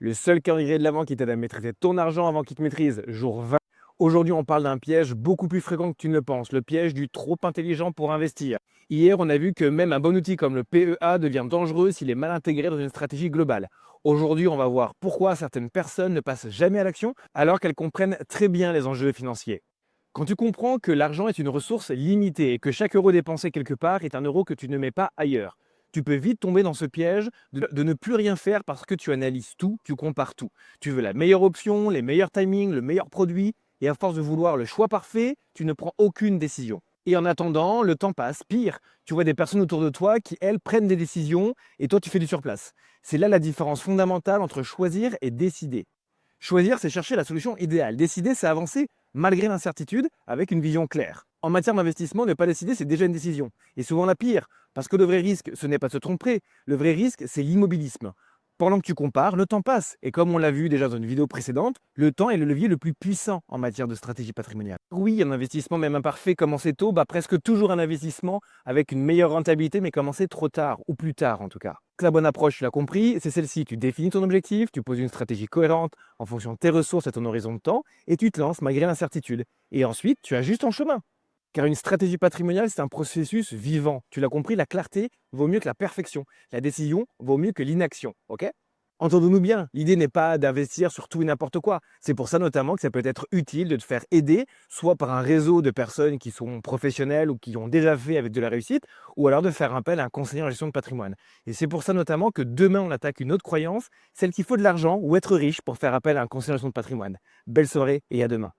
le seul calendrier de l'avant qui t'aide à maîtriser ton argent avant qu'il te maîtrise, jour 20. Aujourd'hui, on parle d'un piège beaucoup plus fréquent que tu ne le penses, le piège du trop intelligent pour investir. Hier, on a vu que même un bon outil comme le PEA devient dangereux s'il est mal intégré dans une stratégie globale. Aujourd'hui, on va voir pourquoi certaines personnes ne passent jamais à l'action alors qu'elles comprennent très bien les enjeux financiers. Quand tu comprends que l'argent est une ressource limitée et que chaque euro dépensé quelque part est un euro que tu ne mets pas ailleurs, tu peux vite tomber dans ce piège de ne plus rien faire parce que tu analyses tout, tu compares tout. Tu veux la meilleure option, les meilleurs timings, le meilleur produit, et à force de vouloir le choix parfait, tu ne prends aucune décision. Et en attendant, le temps passe. Pire, tu vois des personnes autour de toi qui, elles, prennent des décisions et toi, tu fais du surplace. C'est là la différence fondamentale entre choisir et décider. Choisir, c'est chercher la solution idéale. Décider, c'est avancer malgré l'incertitude avec une vision claire. En matière d'investissement, ne pas décider, c'est déjà une décision. Et souvent la pire, parce que le vrai risque, ce n'est pas de se tromper. Le vrai risque, c'est l'immobilisme. Pendant que tu compares, le temps passe. Et comme on l'a vu déjà dans une vidéo précédente, le temps est le levier le plus puissant en matière de stratégie patrimoniale. Oui, un investissement même imparfait commencé tôt, presque toujours un investissement avec une meilleure rentabilité, mais commencé trop tard, ou plus tard en tout cas. La bonne approche, tu l'as compris, c'est celle-ci. Tu définis ton objectif, tu poses une stratégie cohérente en fonction de tes ressources et ton horizon de temps, et tu te lances malgré l'incertitude. Et ensuite, tu ajustes ton chemin. Car une stratégie patrimoniale, c'est un processus vivant. Tu l'as compris, la clarté vaut mieux que la perfection. La décision vaut mieux que l'inaction. Ok? Entendons-nous bien, l'idée n'est pas d'investir sur tout et n'importe quoi. C'est pour ça notamment que ça peut être utile de te faire aider, soit par un réseau de personnes qui sont professionnelles ou qui ont déjà fait avec de la réussite, ou alors de faire appel à un conseiller en gestion de patrimoine. Et c'est pour ça notamment que demain on attaque une autre croyance, celle qu'il faut de l'argent ou être riche pour faire appel à un conseiller en gestion de patrimoine. Belle soirée et à demain.